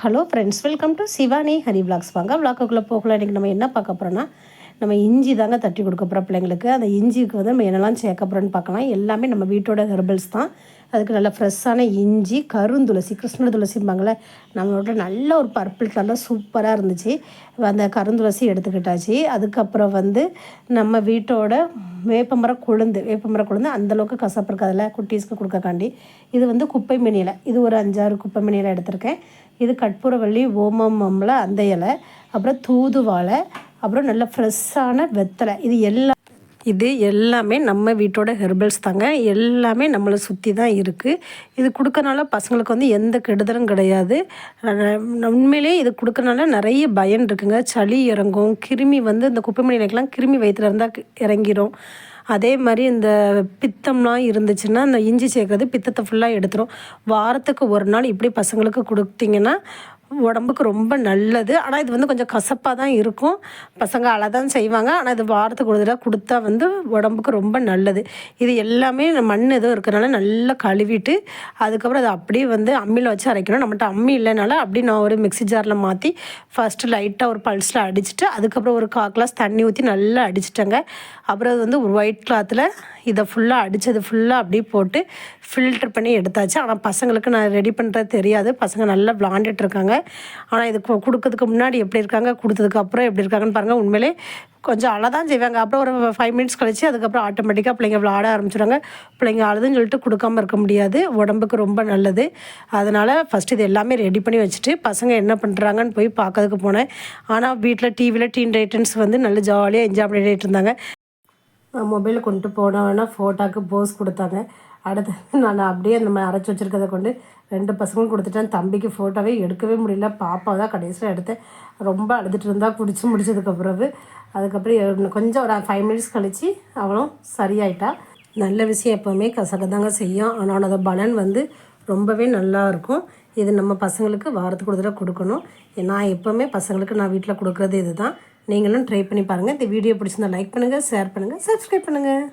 Hello friends, welcome to Shivani Hari vlogs. வாங்க விளாக்குள்ளே போகலாம். இன்றைக்கி நம்ம என்ன பார்க்க போகிறோன்னா, நம்ம இஞ்சி தாங்க தட்டி கொடுக்க போகிறோம் பிள்ளைங்களுக்கு. அந்த இஞ்சிக்கு வந்து நம்ம என்னெல்லாம் சேர்க்க போகிறோன்னு பார்க்கலாம். எல்லாமே நம்ம வீட்டோட ஹெர்பல்ஸ் தான். அதுக்கு நல்ல ஃப்ரெஷ்ஷான இஞ்சி, கருந்துளசி, கிருஷ்ண துளசிம்பாங்களே, நம்மளோட நல்ல ஒரு பர்பிள் கலர் சூப்பராக இருந்துச்சு. அந்த கருந்துளசி எடுத்துக்கிட்டாச்சு. அதுக்கப்புறம் வந்து நம்ம வீட்டோட வேப்பமரம் கொழுந்து அந்தளவுக்கு கசப்பு இருக்காதுல்ல, குட்டீஸ்க்கு கொடுக்கக்காண்டி. இது வந்து குப்பை மணி இலை, இது ஒரு 5-6 குப்பை மணி இலை எடுத்திருக்கேன். இது கற்பூரவள்ளி, ஓமம்ல அந்த இலை, அப்புறம் தூதுவாழை, அப்புறம் நல்ல ஃப்ரெஷ்ஷான வெத்தலை. இது எல்லாமே நம்ம வீட்டோட ஹெர்பல்ஸ் தாங்க. எல்லாமே நம்மளை சுற்றி தான் இருக்குது. இது கொடுக்கறனால பசங்களுக்கு வந்து எந்த கெடுதலும் கிடையாது. உண்மையிலேயே இது கொடுக்கறனால நிறைய பயன் இருக்குங்க. சளி இறங்கும், கிருமி வந்து இந்த குப்பைமணி இலைக்கெல்லாம் கிருமி வயிற்றுல இருந்தால் இறங்கிரும். அதே மாதிரி இந்த பித்தம்லாம் இருந்துச்சுன்னா அந்த இஞ்சி சேர்க்குறது பித்தத்தை ஃபுல்லாக எடுத்துரும். வாரத்துக்கு ஒரு நாள் இப்படி பசங்களுக்கு கொடுத்தீங்கன்னா உடம்புக்கு ரொம்ப நல்லது. ஆனால் இது வந்து கொஞ்சம் கசப்பாக தான் இருக்கும். பசங்க அழதான் செய்வாங்க. ஆனால் இது வாரத்துக்கு ஒரு தடவை கொடுத்தா வந்து உடம்புக்கு ரொம்ப நல்லது. இது எல்லாமே மண் எதுவும் இருக்கிறனால நல்லா கழுவிட்டு அதுக்கப்புறம் அதை அப்படியே வந்து அம்மியில் வச்சு அரைக்கணும். நம்மகிட்ட அம்மி இல்லைனால அப்படி நான் ஒரு மிக்ஸி ஜாரில் மாற்றி ஃபஸ்ட்டு லைட்டாக ஒரு பல்ஸில் அடிச்சுட்டு அதுக்கப்புறம் ஒரு 1/4 கிளாஸ் தண்ணி ஊற்றி நல்லா அடிச்சிட்டேங்க. அப்புறம் அது வந்து ஒரு ஒயிட் கிளாத்தில் இதை ஃபுல்லாக அடித்தது ஃபுல்லாக அப்படியே போட்டு ஃபில்ட்ரு பண்ணி எடுத்தாச்சு. ஆனால் பசங்களுக்கு நான் ரெடி பண்ணுறது தெரியாது. பசங்க நல்லா விளாண்டுட்ருக்காங்க. ஆனால் இது கொடுக்கறதுக்கு முன்னாடி எப்படி இருக்காங்க, கொடுத்ததுக்கு அப்புறம் எப்படி இருக்காங்கன்னு பாருங்கள். உண்மையிலே கொஞ்சம் அழதான் செய்வாங்க. அப்புறம் ஒரு 5 மினிட்ஸ் கழிச்சு அதுக்கப்புறம் ஆட்டோமேட்டிக்காக பிள்ளைங்க விளாட ஆரம்பிச்சிடுவாங்க. பிள்ளைங்க அழுதுன்னு சொல்லிட்டு கொடுக்காமல் இருக்க முடியாது. உடம்புக்கு ரொம்ப நல்லது. அதனால் ஃபஸ்ட்டு இது எல்லாமே ரெடி பண்ணி வச்சுட்டு பசங்க என்ன பண்ணுறாங்கன்னு போய் பார்க்கறதுக்கு போனேன். ஆனால் வீட்டில் டிவியில் டீன் டைட்டன்ஸ் வந்து நல்ல ஜாலியாக என்ஜாய் பண்ணிட்டு இருந்தாங்க. மொபைலில் கொண்டு போனோன்னா ஃபோட்டோக்கு போஸ் கொடுத்தாங்க. அடுத்து நான் அப்படியே நம்ம அரைச்சி வச்சுருக்கதை கொண்டு 2 பசங்களும் கொடுத்துட்டேன். தம்பிக்கு ஃபோட்டோவே எடுக்கவே முடியல. பாப்பா தான் கடைசியில் எடுத்தேன். ரொம்ப அழுதுட்டு இருந்தால் முடிச்சதுக்கப்புறம் அதுக்கப்புறம் கொஞ்சம் ஒரு 5 மினிட்ஸ் கழித்து அவளும் சரியாயிட்டா. நல்ல விஷயம் எப்போவுமே கசக்க தாங்க செய்யும். ஆனால் அதோட பலன் வந்து ரொம்பவே நல்லாயிருக்கும். இது நம்ம பசங்களுக்கு வாரத்துக்கு ஒரு தடவை கொடுக்கணும். நான் எப்போவுமே பசங்களுக்கு நான் வீட்டில் கொடுக்குறது இது தான். நீங்களும் ட்ரை பண்ணி பாருங்கள். இந்த வீடியோ பிடிச்சிருந்தா லைக் பண்ணுங்கள், ஷேர் பண்ணுங்கள், சப்ஸ்கிரைப் பண்ணுங்கள்.